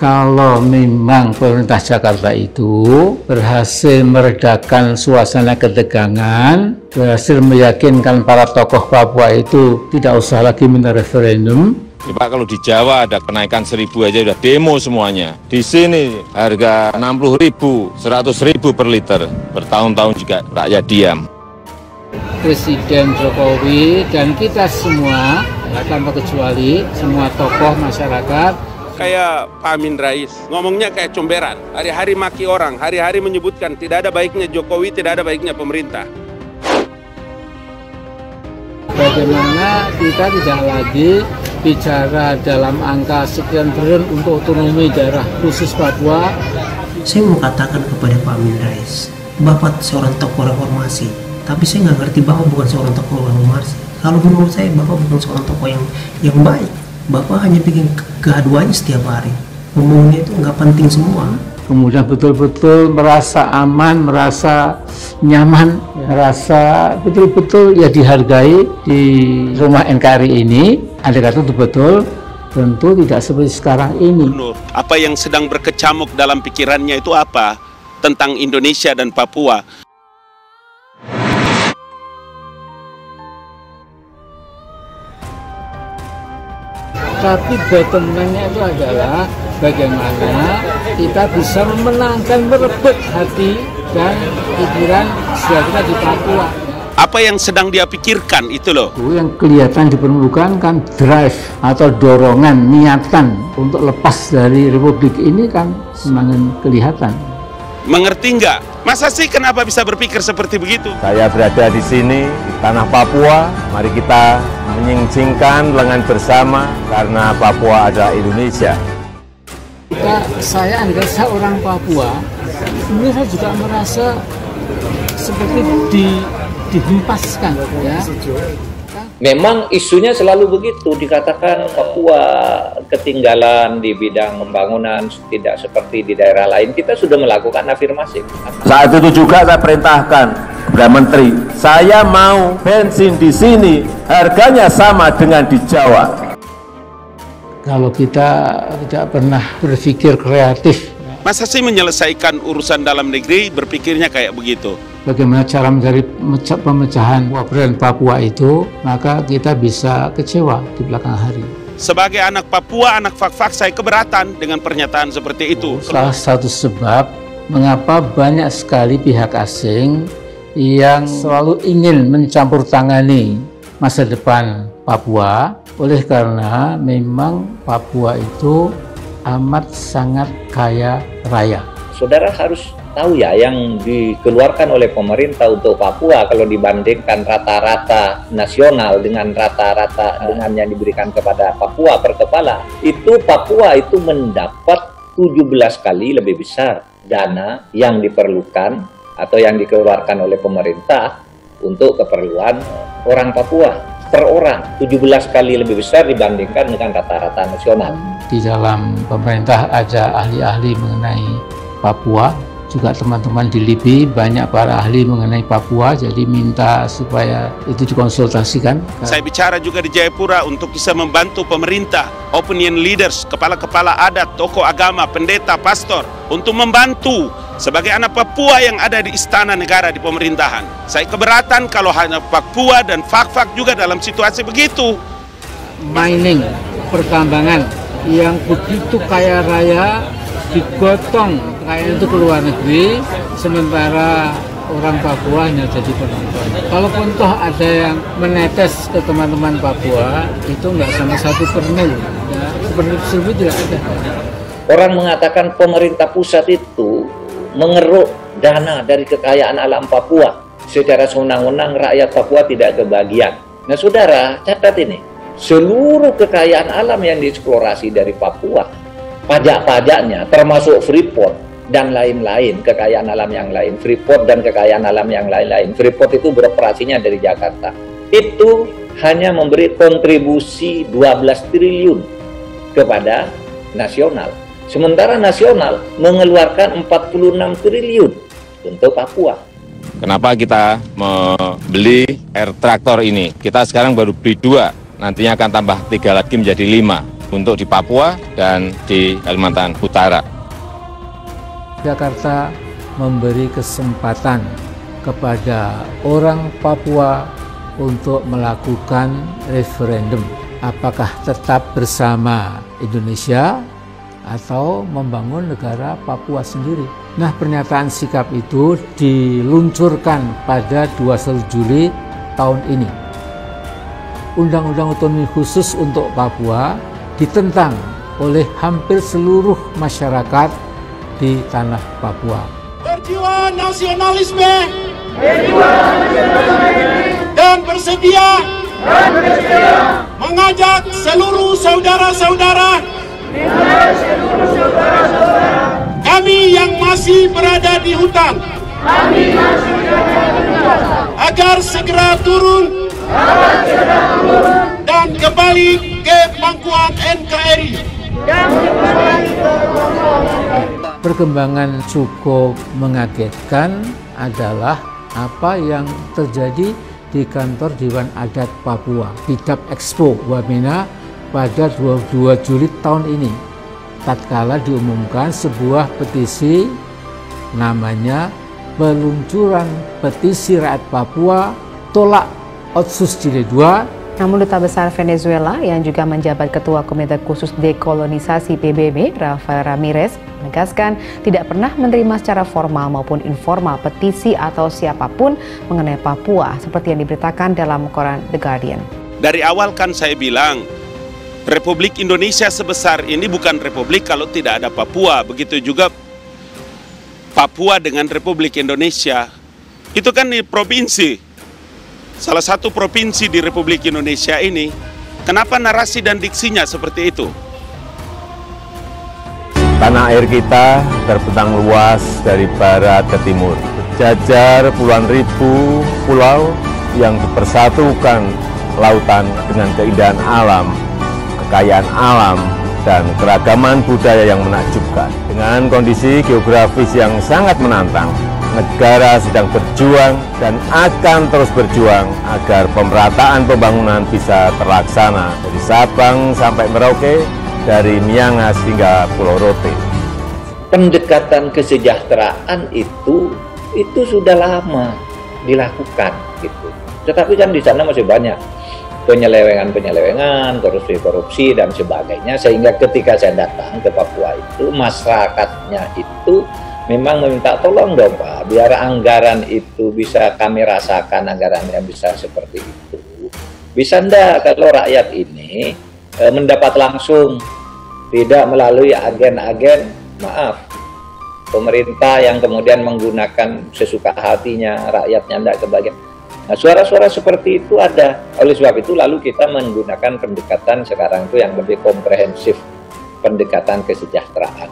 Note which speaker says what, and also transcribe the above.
Speaker 1: Kalau memang pemerintah Jakarta itu berhasil meredakan suasana ketegangan, berhasil meyakinkan para tokoh Papua itu tidak usah lagi minta referendum.
Speaker 2: Ya, Pak, kalau di Jawa ada kenaikan 1.000 aja udah demo semuanya. Di sini harga 60.000, 100.000 per liter. Bertahun-tahun juga rakyat diam.
Speaker 1: Presiden Jokowi dan kita semua, tanpa kecuali semua tokoh masyarakat,
Speaker 3: kayak Pak Amin Rais, ngomongnya kayak comberan, hari-hari maki orang, hari-hari menyebutkan tidak ada baiknya Jokowi, tidak ada baiknya pemerintah.
Speaker 1: Bagaimana kita tidak lagi bicara dalam angka sekian triliun untuk otonomi daerah khusus Papua.
Speaker 4: Saya mau katakan kepada Pak Amin Rais, Bapak seorang tokoh reformasi, tapi saya nggak ngerti Bapak bukan seorang tokoh reformasi. Kalau menurut saya Bapak bukan seorang tokoh yang baik. Bapak hanya bikin kegaduhannya setiap hari. Ngomongnya itu nggak penting semua.
Speaker 1: Kemudian betul-betul merasa aman, merasa nyaman, merasa betul-betul ya dihargai di rumah NKRI ini. Andai kata itu betul, tentu tidak seperti sekarang ini.
Speaker 3: Apa yang sedang berkecamuk dalam pikirannya itu apa? Tentang Indonesia dan Papua.
Speaker 1: Tapi bottom line-nya itu adalah bagaimana kita bisa memenangkan, merebut hati dan pikiran saudara kita di Papua.
Speaker 3: Apa yang sedang dia pikirkan itu loh.
Speaker 1: Yang kelihatan di permukaan kan drive atau dorongan, niatan untuk lepas dari Republik ini kan semakin kelihatan.
Speaker 3: Mengerti nggak? Masa sih kenapa bisa berpikir seperti begitu?
Speaker 2: Saya berada di sini, di tanah Papua. Mari kita menyingsingkan lengan bersama karena Papua adalah Indonesia.
Speaker 1: Saya adalah seorang Papua, sebenarnya saya juga merasa seperti dihempaskan, ya.
Speaker 5: Memang isunya selalu begitu, dikatakan Papua ketinggalan di bidang pembangunan tidak seperti di daerah lain. Kita sudah melakukan afirmasi.
Speaker 2: Saat itu juga saya perintahkan kepada Menteri, saya mau bensin di sini harganya sama dengan di Jawa.
Speaker 1: Kalau kita tidak pernah berpikir kreatif,
Speaker 3: Masa sih menyelesaikan urusan dalam negeri berpikirnya kayak begitu?
Speaker 1: bagaimana cara mencari pemecahan Wabrand Papua itu, maka kita bisa kecewa di belakang hari.
Speaker 3: Sebagai anak Papua, anak Fak-Fak, saya keberatan dengan pernyataan seperti itu.
Speaker 1: Salah satu sebab mengapa banyak sekali pihak asing yang selalu ingin mencampur tangani masa depan Papua, oleh karena memang Papua itu amat sangat kaya raya.
Speaker 5: Saudara harus tahu ya, yang dikeluarkan oleh pemerintah untuk Papua kalau dibandingkan rata-rata nasional dengan rata-rata dengan yang diberikan kepada Papua per kepala, itu Papua itu mendapat 17 kali lebih besar dana yang diperlukan atau yang dikeluarkan oleh pemerintah untuk keperluan orang Papua. Per orang 17 kali lebih besar dibandingkan dengan rata-rata nasional.
Speaker 1: Di dalam pemerintah ada ahli-ahli mengenai Papua, juga teman-teman di LIBI banyak para ahli mengenai Papua, jadi minta supaya itu dikonsultasikan.
Speaker 3: Saya bicara juga di Jayapura untuk bisa membantu pemerintah, opinion leaders, kepala-kepala adat, tokoh agama, pendeta, pastor, untuk membantu sebagai anak Papua yang ada di istana negara di pemerintahan. Saya keberatan kalau hanya Papua dan Fak-Fak juga dalam situasi begitu.
Speaker 1: Mining, pertambangan yang begitu kaya raya digotong kekayaan itu ke luar negeri, sementara orang Papua hanya jadi penonton. Kalaupun toh ada yang menetes ke teman-teman Papua, itu nggak sama satu pernil, ya, seperti tersebut tidak ada.
Speaker 5: Orang mengatakan pemerintah pusat itu mengeruk dana dari kekayaan alam Papua. Secara sewenang-wenang rakyat Papua tidak kebagian. Nah saudara, catat ini. Seluruh kekayaan alam yang dieksplorasi dari Papua, pajak-pajaknya termasuk Freeport dan lain-lain, kekayaan alam yang lain, Freeport dan kekayaan alam yang lain-lain. Freeport itu beroperasinya dari Jakarta. Itu hanya memberi kontribusi 12 triliun kepada nasional. Sementara nasional mengeluarkan 46 triliun untuk Papua.
Speaker 2: Kenapa kita membeli air traktor ini? Kita sekarang baru beli 2, nantinya akan tambah 3 lagi menjadi 5. untuk di Papua dan di Kalimantan Utara.
Speaker 1: Jakarta memberi kesempatan kepada orang Papua untuk melakukan referendum. Apakah tetap bersama Indonesia atau membangun negara Papua sendiri. Nah, pernyataan sikap itu diluncurkan pada 21 Juli tahun ini. Undang-undang otonomi khusus untuk Papua ditentang oleh hampir seluruh masyarakat di tanah Papua.
Speaker 6: Berjiwa nasionalisme dan bersedia mengajak seluruh saudara-saudara kami yang masih berada di hutan agar segera turun dan kembali ke pangkuan NKRI.
Speaker 1: Perkembangan cukup mengagetkan adalah apa yang terjadi di kantor Dewan Adat Papua, Bidap Expo Wamena pada 22 Juli tahun ini. Tatkala diumumkan sebuah petisi namanya Peluncuran Petisi Rakyat Papua Tolak Otsus Jilid 2.
Speaker 7: Namun Duta Besar Venezuela yang juga menjabat Ketua Komite Khusus Dekolonisasi PBB, Rafael Ramirez, menegaskan tidak pernah menerima secara formal maupun informal petisi atau siapapun mengenai Papua seperti yang diberitakan dalam koran The Guardian.
Speaker 3: Dari awal kan saya bilang, Republik Indonesia sebesar ini bukan republik kalau tidak ada Papua. Begitu juga Papua dengan Republik Indonesia. Itu kan di provinsi. Salah satu provinsi di Republik Indonesia ini, kenapa narasi dan diksinya seperti itu?
Speaker 2: Tanah air kita terbentang luas dari barat ke timur. Berjajar puluhan ribu pulau yang dipersatukan lautan dengan keindahan alam, kekayaan alam, dan keragaman budaya yang menakjubkan. Dengan kondisi geografis yang sangat menantang, negara sedang berjuang dan akan terus berjuang agar pemerataan pembangunan bisa terlaksana dari Sabang sampai Merauke, dari Miangas hingga Pulau Rote.
Speaker 5: Pendekatan kesejahteraan itu sudah lama dilakukan gitu. Tetapi kan di sana masih banyak penyelewengan, korupsi dan sebagainya, sehingga ketika saya datang ke Papua itu masyarakatnya itu memang meminta tolong dong Pak, biar anggaran itu bisa kami rasakan, anggarannya bisa seperti itu. Bisa enggak kalau rakyat ini mendapat langsung, tidak melalui agen-agen, maaf, pemerintah yang kemudian menggunakan sesuka hatinya, rakyatnya enggak kebagian. Nah, suara-suara seperti itu ada. Oleh sebab itu lalu kita menggunakan pendekatan sekarang itu yang lebih komprehensif, pendekatan kesejahteraan.